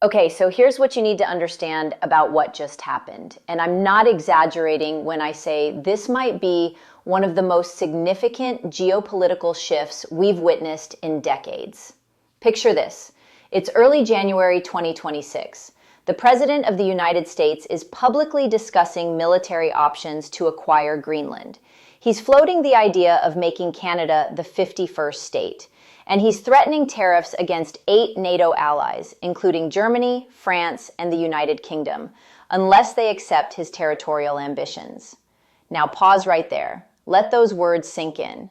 Okay, so here's what you need to understand about what just happened. And I'm not exaggerating when I say this might be one of the most significant geopolitical shifts we've witnessed in decades. Picture this. It's early January 2026. The President of the United States is publicly discussing military options to acquire Greenland. He's floating the idea of making Canada the 51st state. And he's threatening tariffs against 8 NATO allies, including Germany, France, and the United Kingdom, unless they accept his territorial ambitions. Now pause right there. Let those words sink in.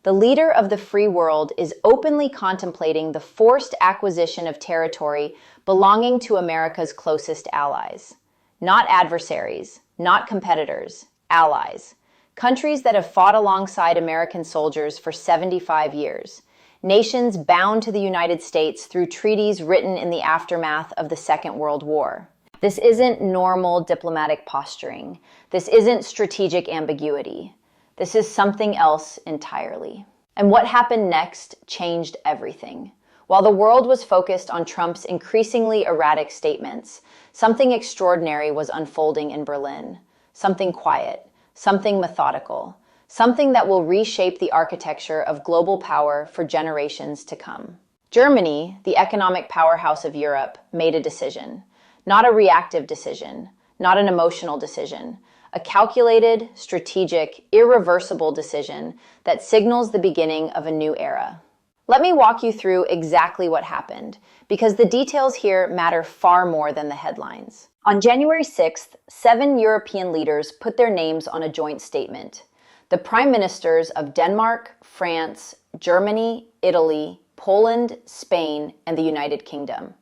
The leader of the free world is openly contemplating the forced acquisition of territory belonging to America's closest allies. Not adversaries, not competitors, allies. Countries that have fought alongside American soldiers for 75 years. Nations bound to the United States through treaties written in the aftermath of the Second World War. This isn't normal diplomatic posturing. This isn't strategic ambiguity. This is something else entirely. And what happened next changed everything. While the world was focused on Trump's increasingly erratic statements, something extraordinary was unfolding in Berlin. Something quiet, something methodical. Something that will reshape the architecture of global power for generations to come. Germany, the economic powerhouse of Europe, made a decision. Not a reactive decision, not an emotional decision. A calculated, strategic, irreversible decision that signals the beginning of a new era. Let me walk you through exactly what happened, because the details here matter far more than the headlines. On January 6th, 7 European leaders put their names on a joint statement. The prime ministers of Denmark, France, Germany, Italy, Poland, Spain, and the United Kingdom.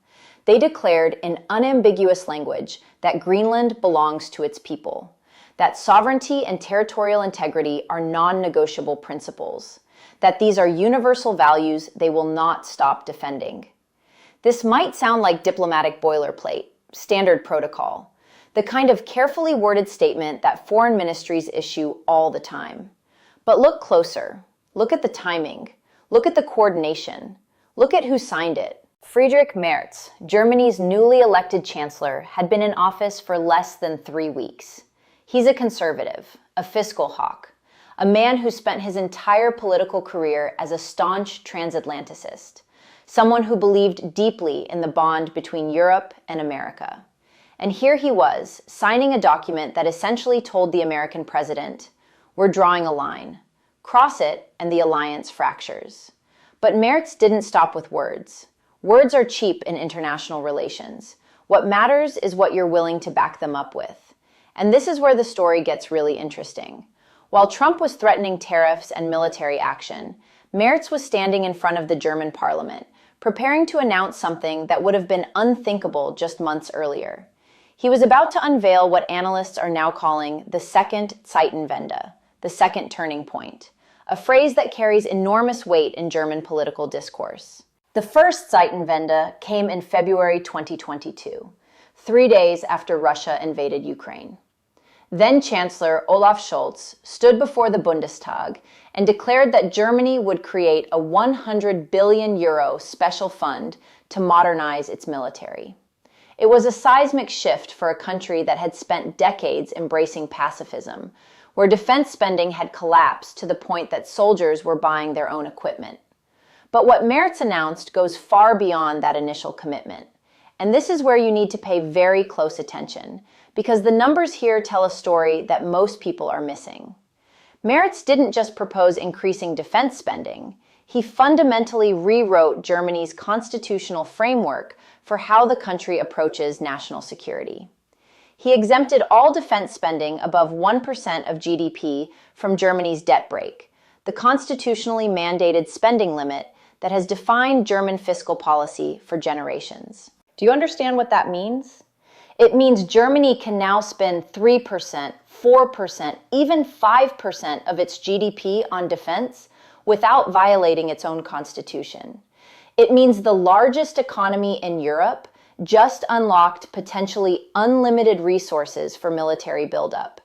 They declared in unambiguous language that Greenland belongs to its people, that sovereignty and territorial integrity are non-negotiable principles, that these are universal values they will not stop defending. This might sound like diplomatic boilerplate, standard protocol, the kind of carefully worded statement that foreign ministries issue all the time. But look closer. Look at the timing. Look at the coordination. Look at who signed it. Friedrich Merz, Germany's newly elected chancellor, had been in office for less than 3 weeks. He's a conservative, a fiscal hawk, a man who spent his entire political career as a staunch transatlanticist, someone who believed deeply in the bond between Europe and America. And here he was, signing a document that essentially told the American president, "We're drawing a line. Cross it, and the alliance fractures." But Merz didn't stop with words. Words are cheap in international relations. What matters is what you're willing to back them up with. And this is where the story gets really interesting. While Trump was threatening tariffs and military action, Merz was standing in front of the German parliament, preparing to announce something that would have been unthinkable just months earlier. He was about to unveil what analysts are now calling the second Zeitenwende, the second turning point, a phrase that carries enormous weight in German political discourse. The first Zeitenwende came in February 2022, 3 days after Russia invaded Ukraine. Then Chancellor Olaf Scholz stood before the Bundestag and declared that Germany would create a 100 billion euro special fund to modernize its military. It was a seismic shift for a country that had spent decades embracing pacifism, where defense spending had collapsed to the point that soldiers were buying their own equipment. But what Merz announced goes far beyond that initial commitment. And this is where you need to pay very close attention, because the numbers here tell a story that most people are missing. Merz didn't just propose increasing defense spending. He fundamentally rewrote Germany's constitutional framework for how the country approaches national security. He exempted all defense spending above 1% of GDP from Germany's debt brake, the constitutionally mandated spending limit that has defined German fiscal policy for generations. Do you understand what that means? It means Germany can now spend 3%, 4%, even 5% of its GDP on defense without violating its own constitution. It means the largest economy in Europe just unlocked potentially unlimited resources for military buildup.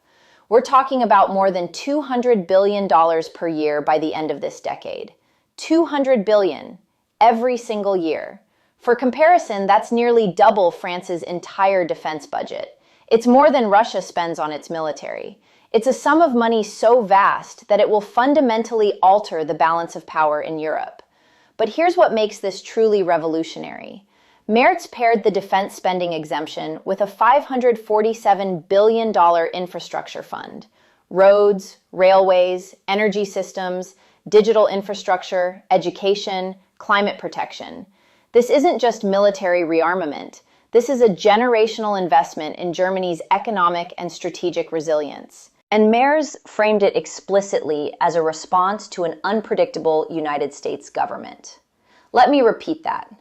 We're talking about more than $200 billion per year by the end of this decade. $200 billion every single year For comparison, that's nearly double France's entire defense budget. It's more than Russia spends on its military. It's a sum of money so vast that it will fundamentally alter the balance of power in Europe. But here's what makes this truly revolutionary. Merz paired the defense spending exemption with a $547 billion infrastructure fund. Roads, railways, energy systems, digital infrastructure, education, climate protection. This isn't just military rearmament. This is a generational investment in Germany's economic and strategic resilience. And Merz framed it explicitly as a response to an unpredictable United States government. Let me repeat that.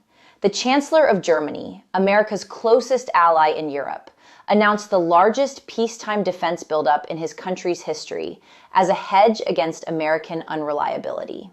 The Chancellor of Germany, America's closest ally in Europe, announced the largest peacetime defense buildup in his country's history as a hedge against American unreliability.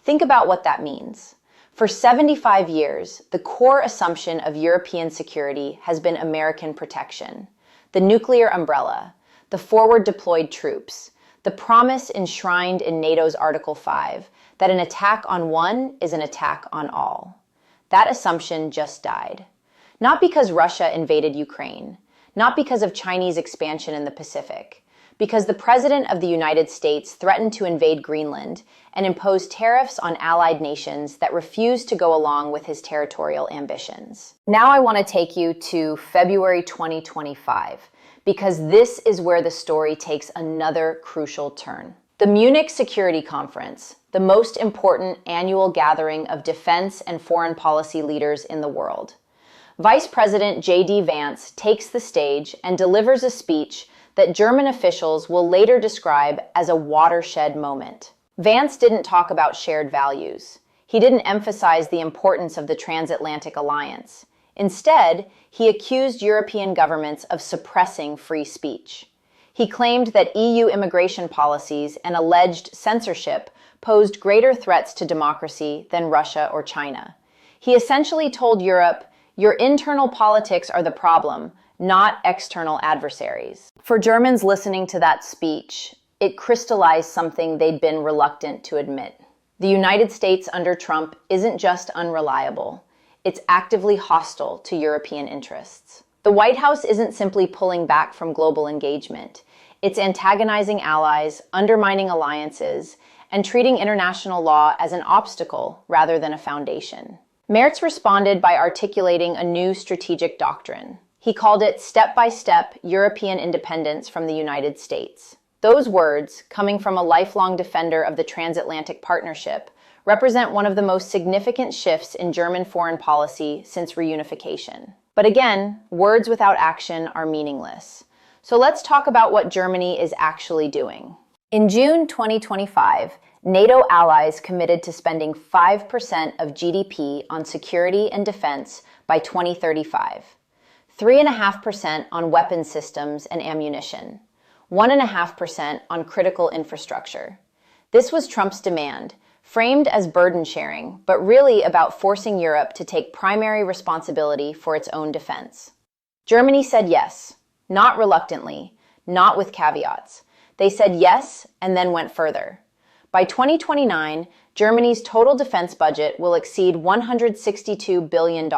Think about what that means. For 75 years, the core assumption of European security has been American protection. The nuclear umbrella, the forward deployed troops, the promise enshrined in NATO's Article 5 that an attack on one is an attack on all. That assumption just died. Not because Russia invaded Ukraine, not because of Chinese expansion in the Pacific, because the President of the United States threatened to invade Greenland and impose tariffs on allied nations that refused to go along with his territorial ambitions. Now I want to take you to February 2025, because this is where the story takes another crucial turn. The Munich Security Conference, the most important annual gathering of defense and foreign policy leaders in the world. Vice President J.D. Vance takes the stage and delivers a speech that German officials will later describe as a watershed moment. Vance didn't talk about shared values. He didn't emphasize the importance of the transatlantic alliance. Instead, he accused European governments of suppressing free speech. He claimed that EU immigration policies and alleged censorship posed greater threats to democracy than Russia or China. He essentially told Europe, your internal politics are the problem, not external adversaries. For Germans listening to that speech, it crystallized something they'd been reluctant to admit. The United States under Trump isn't just unreliable, it's actively hostile to European interests. The White House isn't simply pulling back from global engagement. It's antagonizing allies, undermining alliances, and treating international law as an obstacle rather than a foundation. Merz responded by articulating a new strategic doctrine. He called it step-by-step European independence from the United States. Those words, coming from a lifelong defender of the transatlantic partnership, represent one of the most significant shifts in German foreign policy since reunification. But again, words without action are meaningless. So let's talk about what Germany is actually doing. In June 2025, NATO allies committed to spending 5% of GDP on security and defense by 2035, 3.5% on weapons systems and ammunition, 1.5% on critical infrastructure. This was Trump's demand, framed as burden sharing, but really about forcing Europe to take primary responsibility for its own defense. Germany said yes, not reluctantly, not with caveats. They said yes and then went further. By 2029, Germany's total defense budget will exceed $162 billion.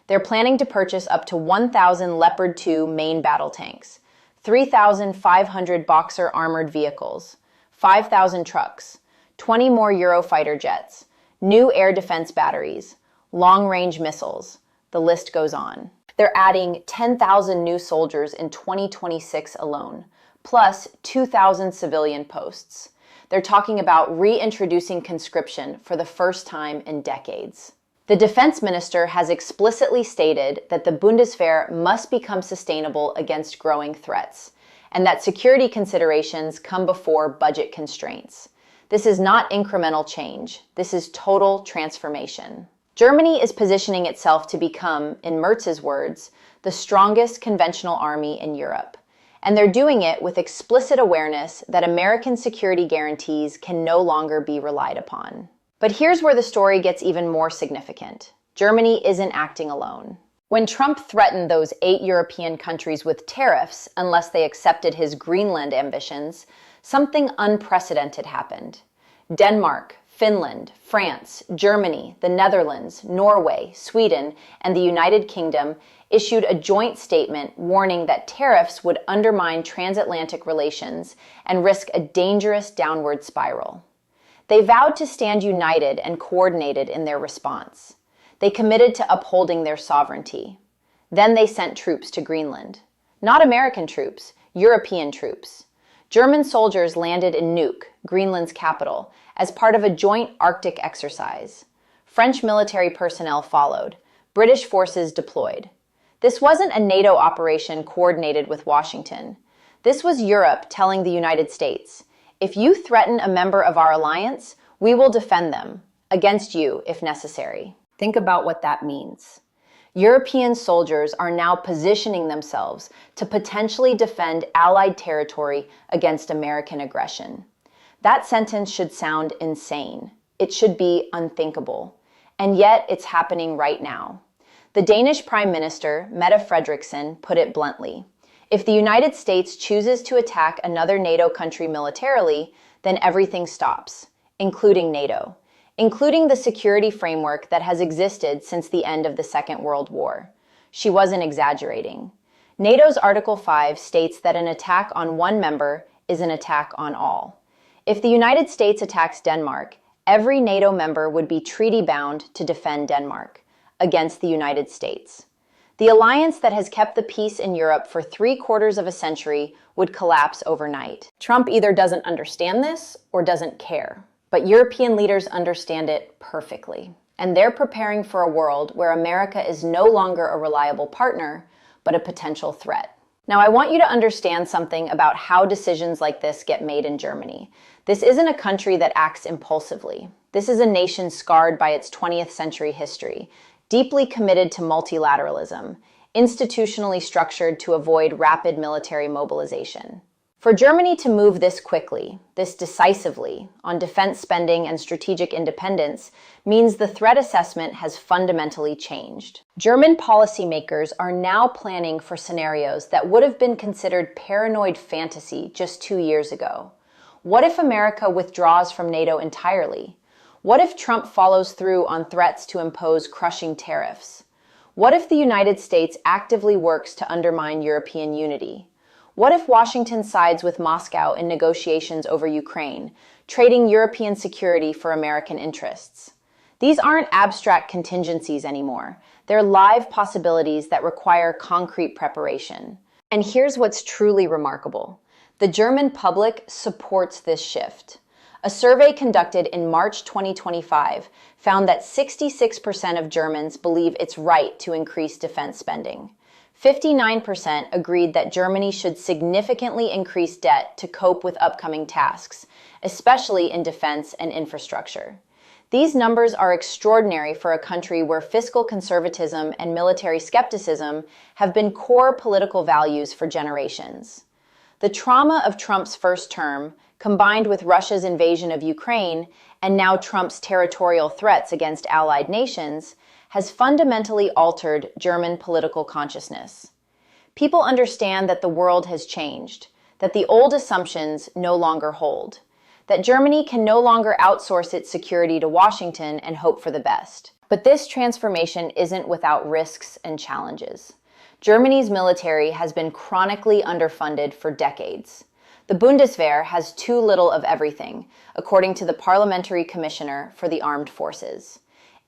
They're planning to purchase up to 1,000 Leopard 2 main battle tanks, 3,500 Boxer armored vehicles, 5,000 trucks, 20 more Eurofighter jets, new air defense batteries, long-range missiles. The list goes on. They're adding 10,000 new soldiers in 2026 alone, plus 2,000 civilian posts. They're talking about reintroducing conscription for the first time in decades. The defense minister has explicitly stated that the Bundeswehr must become sustainable against growing threats, and that security considerations come before budget constraints. This is not incremental change. This is total transformation. Germany is positioning itself to become, in Merz's words, the strongest conventional army in Europe. And they're doing it with explicit awareness that American security guarantees can no longer be relied upon. But here's where the story gets even more significant. Germany isn't acting alone. When Trump threatened those 8 European countries with tariffs unless they accepted his Greenland ambitions, something unprecedented happened. Denmark, Finland, France, Germany, the Netherlands, Norway, Sweden, and the United Kingdom issued a joint statement warning that tariffs would undermine transatlantic relations and risk a dangerous downward spiral. They vowed to stand united and coordinated in their response. They committed to upholding their sovereignty. Then they sent troops to Greenland. Not American troops, European troops. German soldiers landed in Nuuk, Greenland's capital, as part of a joint Arctic exercise. French military personnel followed. British forces deployed. This wasn't a NATO operation coordinated with Washington. This was Europe telling the United States, if you threaten a member of our alliance, we will defend them, against you if necessary. Think about what that means. European soldiers are now positioning themselves to potentially defend Allied territory against American aggression. That sentence should sound insane. It should be unthinkable. And yet it's happening right now. The Danish Prime Minister, Mette Frederiksen, put it bluntly. If the United States chooses to attack another NATO country militarily, then everything stops, including NATO, including the security framework that has existed since the end of the Second World War. She wasn't exaggerating. NATO's Article 5 states that an attack on one member is an attack on all. If the United States attacks Denmark, every NATO member would be treaty-bound to defend Denmark against the United States. The alliance that has kept the peace in Europe for 3/4 of a century would collapse overnight. Trump either doesn't understand this or doesn't care. But European leaders understand it perfectly. And they're preparing for a world where America is no longer a reliable partner, but a potential threat. Now, I want you to understand something about how decisions like this get made in Germany. This isn't a country that acts impulsively. This is a nation scarred by its 20th century history, deeply committed to multilateralism, institutionally structured to avoid rapid military mobilization. For Germany to move this quickly, this decisively, on defense spending and strategic independence means the threat assessment has fundamentally changed. German policymakers are now planning for scenarios that would have been considered paranoid fantasy just 2 years ago. What if America withdraws from NATO entirely? What if Trump follows through on threats to impose crushing tariffs? What if the United States actively works to undermine European unity? What if Washington sides with Moscow in negotiations over Ukraine, trading European security for American interests? These aren't abstract contingencies anymore. They're live possibilities that require concrete preparation. And here's what's truly remarkable. The German public supports this shift. A survey conducted in March 2025 found that 66% of Germans believe it's right to increase defense spending. 59% agreed that Germany should significantly increase debt to cope with upcoming tasks, especially in defense and infrastructure. These numbers are extraordinary for a country where fiscal conservatism and military skepticism have been core political values for generations. The trauma of Trump's first term, combined with Russia's invasion of Ukraine and now Trump's territorial threats against allied nations, has fundamentally altered German political consciousness. People understand that the world has changed, that the old assumptions no longer hold, that Germany can no longer outsource its security to Washington and hope for the best. But this transformation isn't without risks and challenges. Germany's military has been chronically underfunded for decades. The Bundeswehr has too little of everything, according to the Parliamentary Commissioner for the Armed Forces.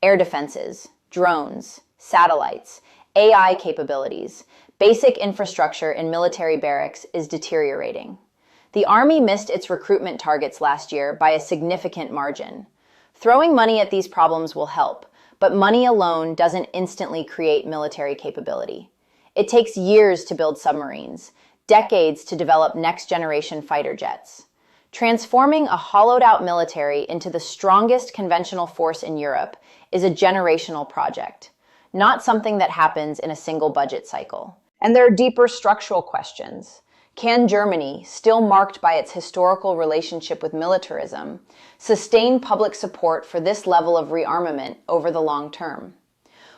Air defenses, drones, satellites, AI capabilities, basic infrastructure in military barracks is deteriorating. The Army missed its recruitment targets last year by a significant margin. Throwing money at these problems will help, but money alone doesn't instantly create military capability. It takes years to build submarines, decades to develop next-generation fighter jets. Transforming a hollowed-out military into the strongest conventional force in Europe is a generational project, not something that happens in a single budget cycle. And there are deeper structural questions. Can Germany, still marked by its historical relationship with militarism, sustain public support for this level of rearmament over the long term?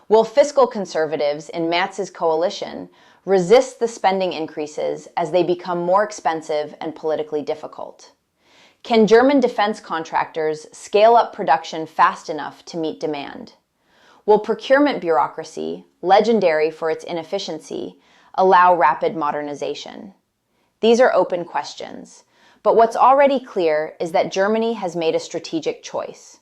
Will fiscal conservatives in Merz's coalition resist the spending increases as they become more expensive and politically difficult? Can German defense contractors scale up production fast enough to meet demand? Will procurement bureaucracy, legendary for its inefficiency, allow rapid modernization? These are open questions, but what's already clear is that Germany has made a strategic choice.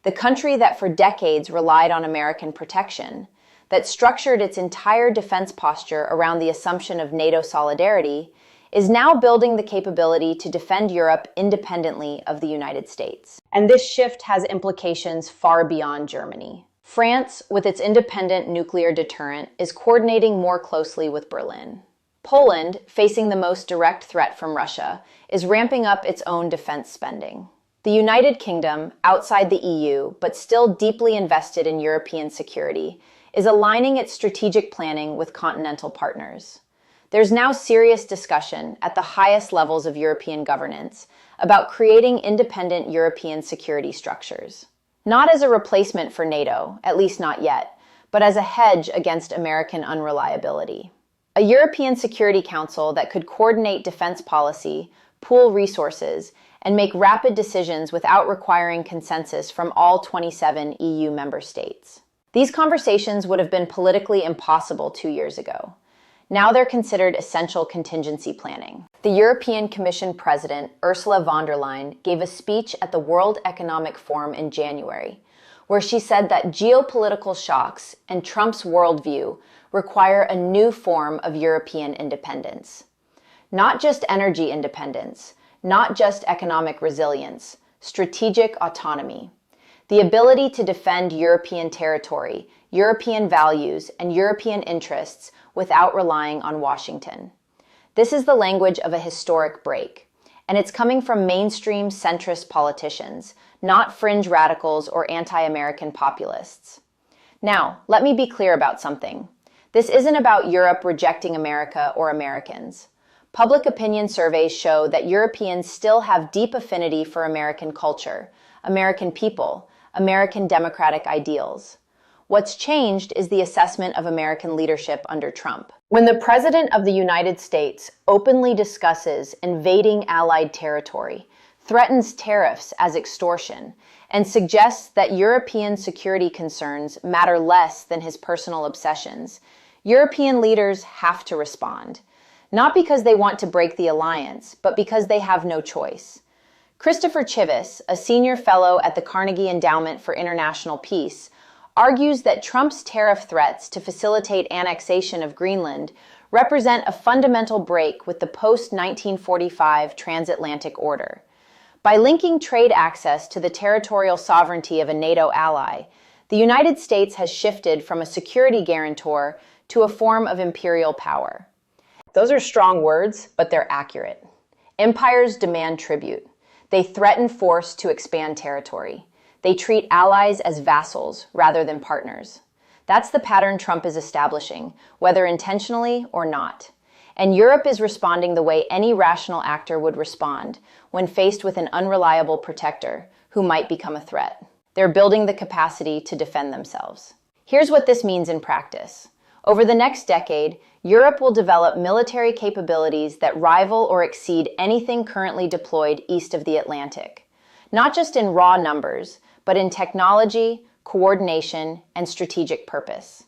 The country that for decades relied on American protection, that structured its entire defense posture around the assumption of NATO solidarity, is now building the capability to defend Europe independently of the United States. And this shift has implications far beyond Germany. France, with its independent nuclear deterrent, is coordinating more closely with Berlin. Poland, facing the most direct threat from Russia, is ramping up its own defense spending. The United Kingdom, outside the EU, but still deeply invested in European security, is aligning its strategic planning with continental partners. There's now serious discussion at the highest levels of European governance about creating independent European security structures. Not as a replacement for NATO, at least not yet, but as a hedge against American unreliability. A European Security Council that could coordinate defense policy, pool resources, and make rapid decisions without requiring consensus from all 27 EU member states. These conversations would have been politically impossible 2 years ago. Now they're considered essential contingency planning. The European Commission President, Ursula von der Leyen, gave a speech at the World Economic Forum in January, where she said that geopolitical shocks and Trump's worldview require a new form of European independence. Not just energy independence, not just economic resilience, strategic autonomy. The ability to defend European territory, European values, and European interests without relying on Washington. This is the language of a historic break, and it's coming from mainstream centrist politicians, not fringe radicals or anti-American populists. Now, let me be clear about something. This isn't about Europe rejecting America or Americans. Public opinion surveys show that Europeans still have deep affinity for American culture, American people, American democratic ideals. What's changed is the assessment of American leadership under Trump. When the President of the United States openly discusses invading allied territory, threatens tariffs as extortion, and suggests that European security concerns matter less than his personal obsessions, European leaders have to respond. Not because they want to break the alliance, but because they have no choice. Christopher Chivvis, a senior fellow at the Carnegie Endowment for International Peace, argues that Trump's tariff threats to facilitate annexation of Greenland represent a fundamental break with the post-1945 transatlantic order. By linking trade access to the territorial sovereignty of a NATO ally, the United States has shifted from a security guarantor to a form of imperial power. Those are strong words, but they're accurate. Empires demand tribute. They threaten force to expand territory. They treat allies as vassals rather than partners. That's the pattern Trump is establishing, whether intentionally or not. And Europe is responding the way any rational actor would respond when faced with an unreliable protector who might become a threat. They're building the capacity to defend themselves. Here's what this means in practice. Over the next decade, Europe will develop military capabilities that rival or exceed anything currently deployed east of the Atlantic. Not just in raw numbers, but in technology, coordination, and strategic purpose.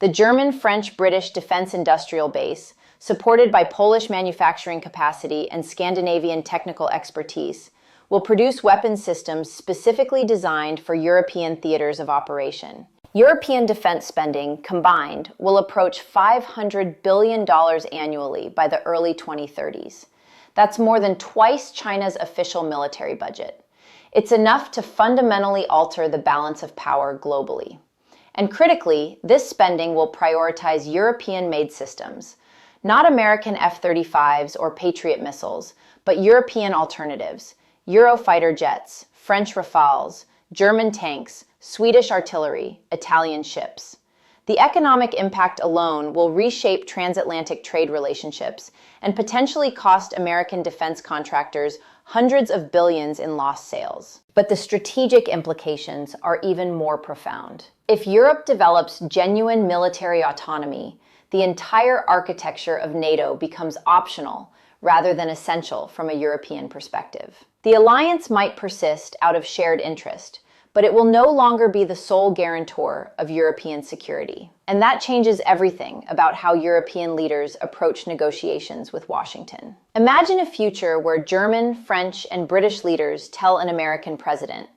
The German, French, British defense industrial base, supported by Polish manufacturing capacity and Scandinavian technical expertise, will produce weapons systems specifically designed for European theaters of operation. European defense spending, combined, will approach $500 billion annually by the early 2030s. That's more than twice China's official military budget. It's enough to fundamentally alter the balance of power globally. And critically, this spending will prioritize European-made systems, not American F-35s or Patriot missiles, but European alternatives, Eurofighter jets, French Rafales, German tanks, Swedish artillery, Italian ships. The economic impact alone will reshape transatlantic trade relationships and potentially cost American defense contractors hundreds of billions in lost sales. But the strategic implications are even more profound. If Europe develops genuine military autonomy, the entire architecture of NATO becomes optional rather than essential from a European perspective. The alliance might persist out of shared interest, but it will no longer be the sole guarantor of European security. And that changes everything about how European leaders approach negotiations with Washington. Imagine a future where German, French, and British leaders tell an American president,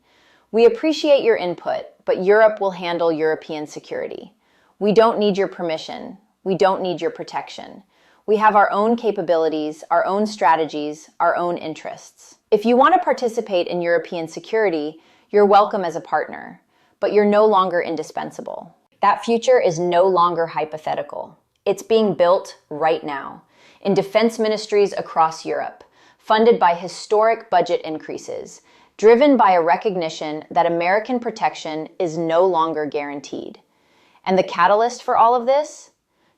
"We appreciate your input, but Europe will handle European security. We don't need your permission. We don't need your protection. We have our own capabilities, our own strategies, our own interests. If you want to participate in European security, you're welcome as a partner, but you're no longer indispensable." That future is no longer hypothetical. It's being built right now in defense ministries across Europe, funded by historic budget increases, driven by a recognition that American protection is no longer guaranteed. And the catalyst for all of this?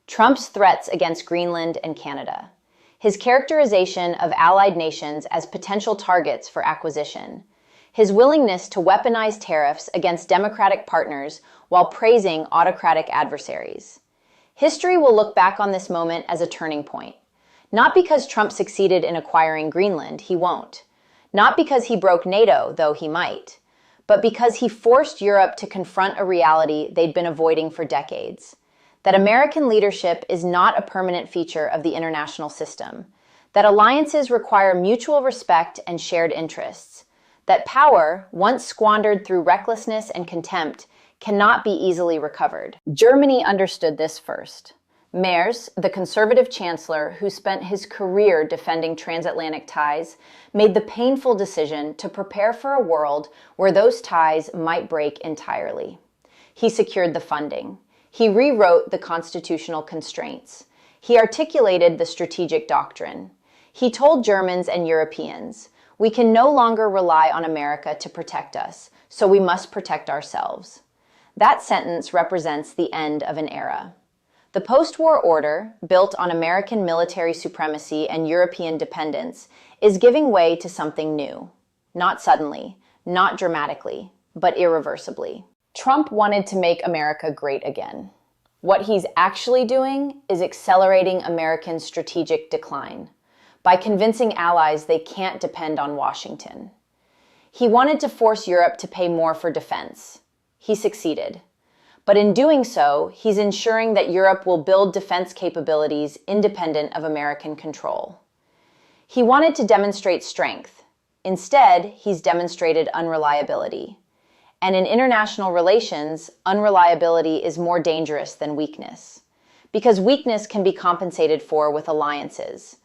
Trump's threats against Greenland and Canada. His characterization of allied nations as potential targets for acquisition. His willingness to weaponize tariffs against democratic partners while praising autocratic adversaries. History will look back on this moment as a turning point. Not because Trump succeeded in acquiring Greenland, he won't. Not because he broke NATO, though he might. But because he forced Europe to confront a reality they'd been avoiding for decades. That American leadership is not a permanent feature of the international system. That alliances require mutual respect and shared interests. That power, once squandered through recklessness and contempt, cannot be easily recovered. Germany understood this first. Merz, the conservative chancellor who spent his career defending transatlantic ties, made the painful decision to prepare for a world where those ties might break entirely. He secured the funding. He rewrote the constitutional constraints. He articulated the strategic doctrine. He told Germans and Europeans, "We can no longer rely on America to protect us, so we must protect ourselves." That sentence represents the end of an era. The post-war order, built on American military supremacy and European dependence, is giving way to something new. Not suddenly, not dramatically, but irreversibly. Trump wanted to make America great again. What he's actually doing is accelerating American strategic decline by convincing allies they can't depend on Washington. He wanted to force Europe to pay more for defense. He succeeded. But in doing so, he's ensuring that Europe will build defense capabilities independent of American control. He wanted to demonstrate strength. Instead, he's demonstrated unreliability. And in international relations, unreliability is more dangerous than weakness. Because weakness can be compensated for with alliances.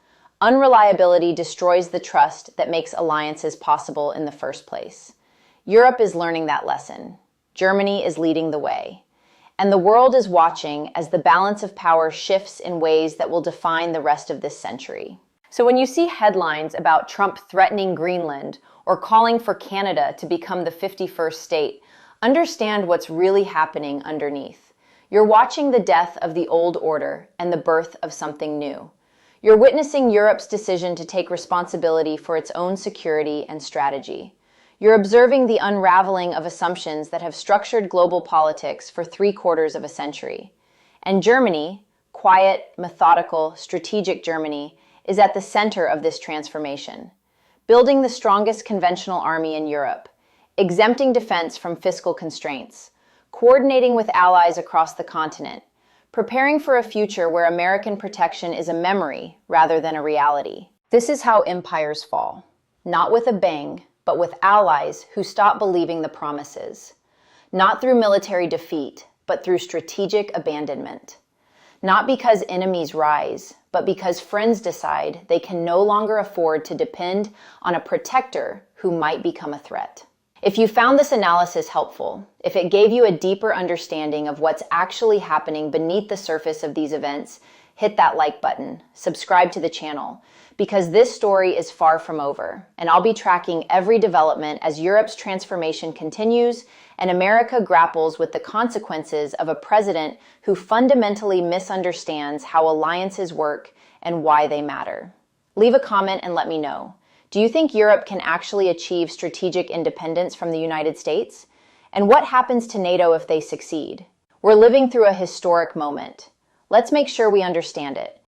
Unreliability destroys the trust that makes alliances possible in the first place. Europe is learning that lesson. Germany is leading the way. And the world is watching as the balance of power shifts in ways that will define the rest of this century. So when you see headlines about Trump threatening Greenland or calling for Canada to become the 51st state, understand what's really happening underneath. You're watching the death of the old order and the birth of something new. You're witnessing Europe's decision to take responsibility for its own security and strategy. You're observing the unraveling of assumptions that have structured global politics for 3/4 of a century. And Germany, quiet, methodical, strategic Germany, is at the center of this transformation, building the strongest conventional army in Europe, exempting defense from fiscal constraints, coordinating with allies across the continent, preparing for a future where American protection is a memory rather than a reality. This is how empires fall, not with a bang, but with allies who stop believing the promises, not through military defeat, but through strategic abandonment. Not because enemies rise, but because friends decide they can no longer afford to depend on a protector who might become a threat. If you found this analysis helpful, if it gave you a deeper understanding of what's actually happening beneath the surface of these events, hit that like button, subscribe to the channel, because this story is far from over, and I'll be tracking every development as Europe's transformation continues and America grapples with the consequences of a president who fundamentally misunderstands how alliances work and why they matter. Leave a comment and let me know. Do you think Europe can actually achieve strategic independence from the United States? And what happens to NATO if they succeed? We're living through a historic moment. Let's make sure we understand it.